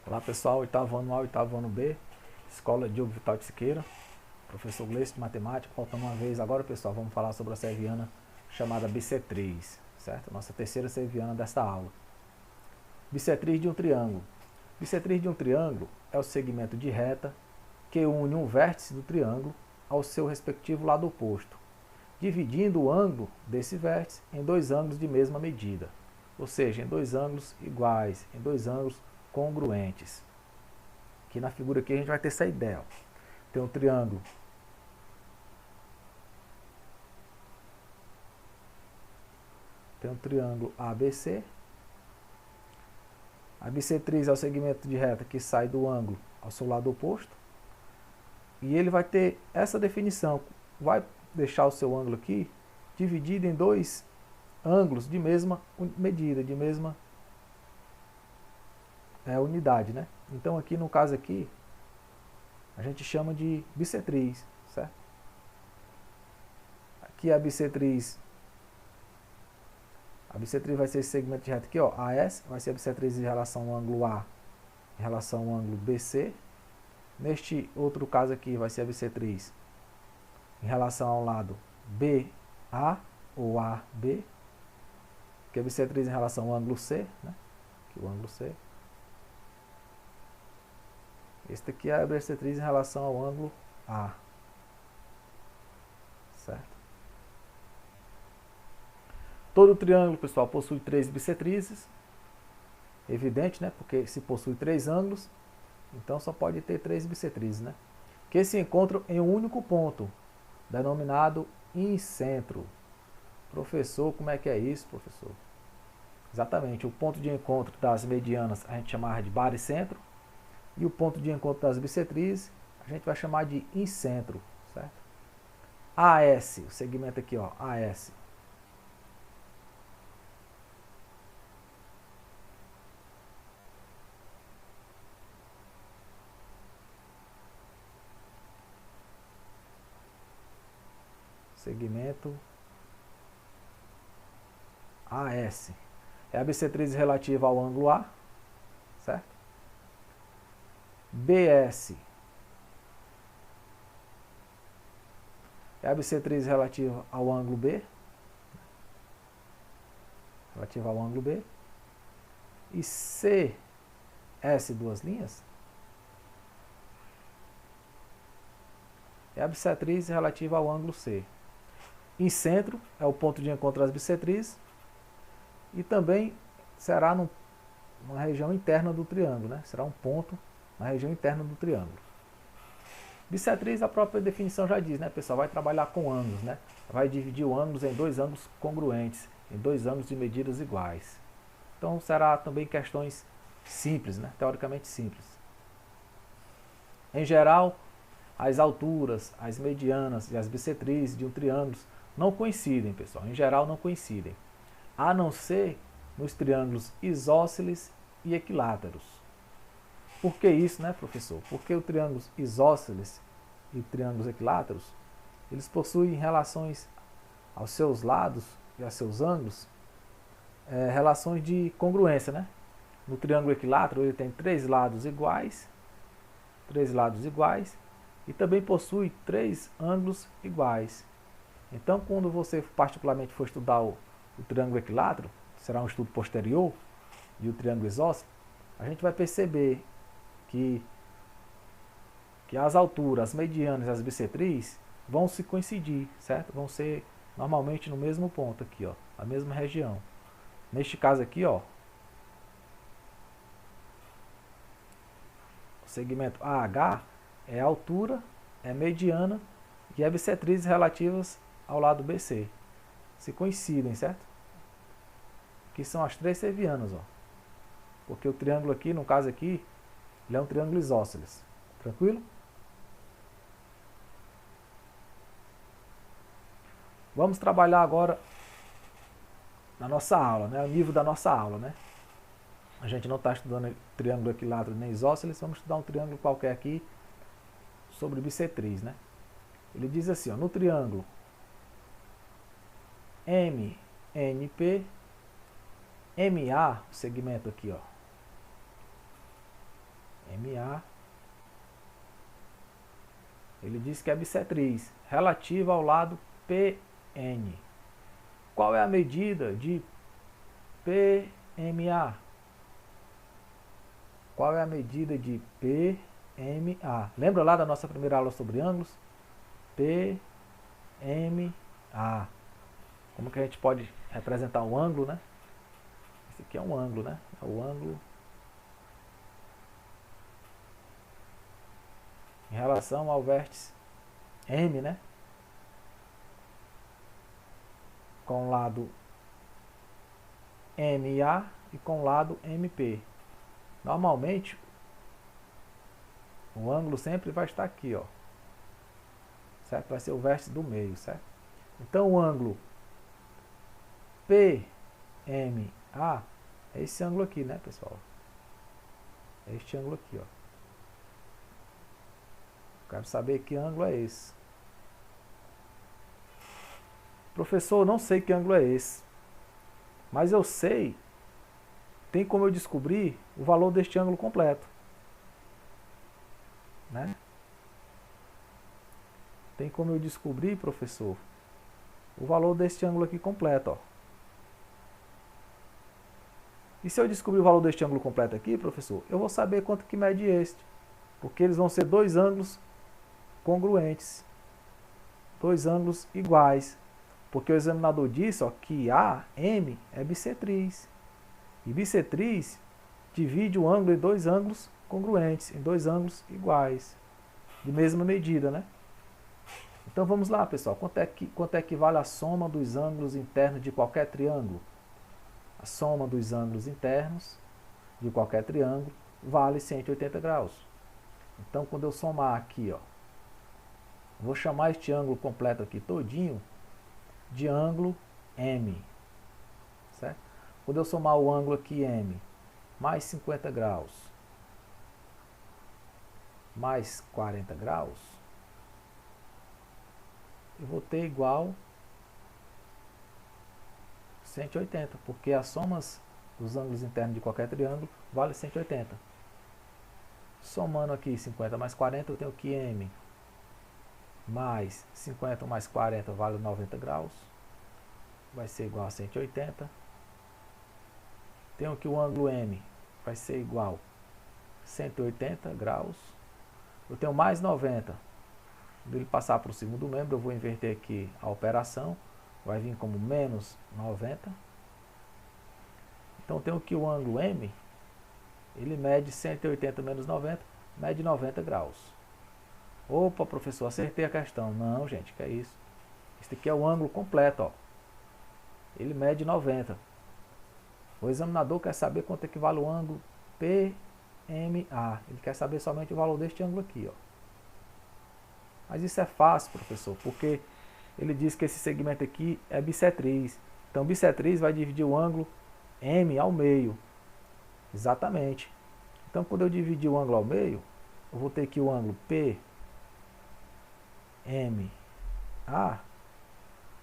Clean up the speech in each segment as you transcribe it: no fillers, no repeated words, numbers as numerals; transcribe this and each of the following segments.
Olá pessoal, oitavo ano A, oitavo ano B, Escola Diogo Vital de Siqueira, professor Gleice de Matemática. Voltando uma vez agora, pessoal, vamos falar sobre a serviana chamada bissetriz, certo? Nossa terceira serviana desta aula. Bissetriz de um triângulo. Bissetriz de um triângulo é o segmento de reta que une um vértice do triângulo ao seu respectivo lado oposto, dividindo o ângulo desse vértice em dois ângulos de mesma medida, ou seja, em dois ângulos iguais, em dois ângulos congruentes. Aqui na figura aqui a gente vai ter essa ideia. Ó. Tem um triângulo ABC. A bissetriz é o segmento de reta que sai do ângulo ao seu lado oposto. E ele vai ter essa definição. Vai deixar o seu ângulo aqui dividido em dois ângulos de mesma medida, de mesma unidade, né? Então aqui no caso aqui, a gente chama de bissetriz, certo? Aqui a bissetriz vai ser esse segmento de reta aqui, ó, AS, vai ser a bissetriz em relação ao ângulo A, em relação ao ângulo BC. Neste outro caso aqui vai ser a bissetriz em relação ao lado BA ou AB, que é a bissetriz em relação ao ângulo C, né? Aqui o ângulo C. Este aqui é a bissetriz em relação ao ângulo A. Certo? Todo triângulo, pessoal, possui três bissetrizes. Evidente, né? Porque se possui três ângulos, então só pode ter três bissetrizes, né? Que se encontram em um único ponto, denominado incentro. Professor, como é que é isso, professor? Exatamente, o ponto de encontro das medianas a gente chamava de baricentro. E o ponto de encontro das bissetrizes a gente vai chamar de incentro, certo? AS, o segmento aqui, ó, AS. Segmento AS. É a bissetriz relativa ao ângulo A, certo? BS é a bissetriz relativa ao ângulo B. Relativa ao ângulo B. E CS, duas linhas, é a bissetriz relativa ao ângulo C. Incentro é o ponto de encontro das bissetrizes e também será numa região interna do triângulo, né? Será um ponto na região interna do triângulo. Bissetriz, a própria definição já diz, né, pessoal? Vai trabalhar com ângulos, né? Vai dividir o ângulo em dois ângulos congruentes, em dois ângulos de medidas iguais. Então será também questões simples, né? Teoricamente simples. Em geral, as alturas, as medianas e as bissetrizes de um triângulo não coincidem, pessoal. Em geral não coincidem, a não ser nos triângulos isósceles e equiláteros. Por que isso, né, professor? Porque os triângulos isósceles e triângulos equiláteros, eles possuem relações aos seus lados e aos seus ângulos, relações de congruência, né? No triângulo equilátero ele tem três lados iguais, e também possui três ângulos iguais. Então, quando você particularmente for estudar o triângulo equilátero, será um estudo posterior, e o triângulo isósceles, a gente vai perceber que as alturas, as medianas e as bissetrizes vão se coincidir, certo? Vão ser normalmente no mesmo ponto aqui, ó, na mesma região. Neste caso aqui, ó, o segmento AH é a altura, é mediana e é bissetrizes relativas ao lado BC. Se coincidem, certo? Que são as três servianas, ó. Porque o triângulo aqui, no caso aqui, ele é um triângulo isósceles. Tranquilo? Vamos trabalhar agora na nossa aula, né? O nível da nossa aula, né? A gente não está estudando triângulo equilátero nem isósceles, vamos estudar um triângulo qualquer aqui sobre bissetriz, né? Ele diz assim, ó, no triângulo MNP, MA, o segmento aqui, ó, MA. Ele diz que é bissetriz, relativa ao lado PN. Qual é a medida de PMA? Qual é a medida de PMA? Lembra lá da nossa primeira aula sobre ângulos? PMA. Como que a gente pode representar um ângulo, né? Esse aqui é um ângulo, né? É o ângulo em relação ao vértice M, né? Com o lado MA e com o lado MP. Normalmente, o ângulo sempre vai estar aqui, ó. Certo? Vai ser o vértice do meio, certo? Então, o ângulo PMA é esse ângulo aqui, né, pessoal? É este ângulo aqui, ó. Quero saber que ângulo é esse. Professor, não sei que ângulo é esse. Mas eu sei, tem como eu descobrir o valor deste ângulo completo. Né? Tem como eu descobrir, professor, o valor deste ângulo aqui completo, ó. E se eu descobrir o valor deste ângulo completo aqui, professor, eu vou saber quanto que mede este. Porque eles vão ser dois ângulos congruentes. Dois ângulos iguais. Porque o examinador disse, ó, que AM é bissetriz. E bissetriz divide o ângulo em dois ângulos congruentes, em dois ângulos iguais. De mesma medida, né? Então vamos lá, pessoal. Quanto é que vale a soma dos ângulos internos de qualquer triângulo? A soma dos ângulos internos de qualquer triângulo vale 180 graus. Então, quando eu somar aqui, ó, vou chamar este ângulo completo aqui todinho de ângulo M. Certo? Quando eu somar o ângulo aqui M, mais 50 graus, mais 40 graus, eu vou ter igual 180, porque as somas dos ângulos internos de qualquer triângulo vale 180. Somando aqui 50 mais 40, eu tenho que M mais 50 mais 40 vale 90 graus. Vai ser igual a 180. Tenho que o ângulo M vai ser igual a 180 graus. Eu tenho mais 90. Quando ele passar para o segundo membro, eu vou inverter aqui a operação. Vai vir como menos 90. Então, tenho que o ângulo M, ele mede 180 menos 90, mede 90 graus. Opa, professor, acertei a questão. Não, gente, que é isso? Este aqui é o ângulo completo, ó. Ele mede 90. O examinador quer saber quanto equivale o ângulo PMA. Ele quer saber somente o valor deste ângulo aqui, ó. Mas isso é fácil, professor, porque ele diz que esse segmento aqui é bissetriz. Então, bissetriz vai dividir o ângulo M ao meio. Exatamente. Então, quando eu dividir o ângulo ao meio, eu vou ter que o ângulo PMA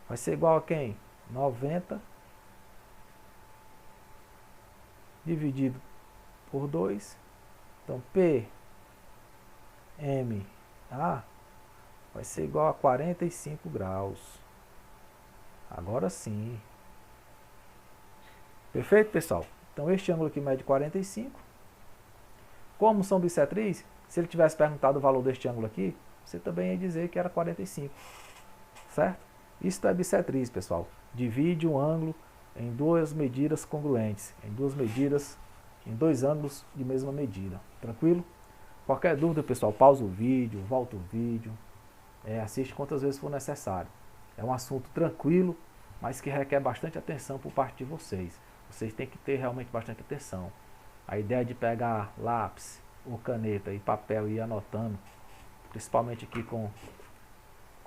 vai ser igual a quem? 90 dividido por 2. Então, PMA vai ser igual a 45 graus. Agora sim. Perfeito, pessoal? Então, este ângulo aqui mede 45. Como são bissetriz, se ele tivesse perguntado o valor deste ângulo aqui, você também ia dizer que era 45. Certo? Isto é bissetriz, pessoal. Divide um ângulo em duas medidas congruentes. Em dois ângulos de mesma medida. Tranquilo? Qualquer dúvida, pessoal, pausa o vídeo, volta o vídeo. Assiste quantas vezes for necessário. É um assunto tranquilo, mas que requer bastante atenção por parte de vocês. Vocês têm que ter realmente bastante atenção. A ideia de pegar lápis ou caneta e papel e ir anotando, principalmente aqui com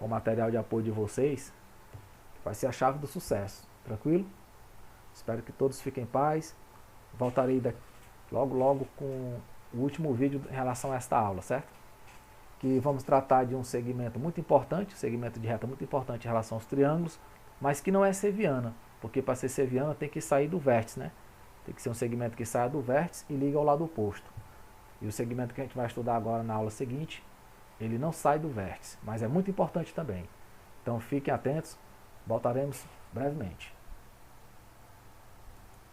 material de apoio de vocês, vai ser a chave do sucesso. Tranquilo? Espero que todos fiquem em paz. Voltarei logo com o último vídeo em relação a esta aula, certo? Que vamos tratar de um segmento muito importante, segmento de reta muito importante em relação aos triângulos, mas que não é seviana, porque para ser seviana tem que sair do vértice, né? Tem que ser um segmento que saia do vértice e liga ao lado oposto. E o segmento que a gente vai estudar agora na aula seguinte, ele não sai do vértice, mas é muito importante também. Então fiquem atentos, voltaremos brevemente.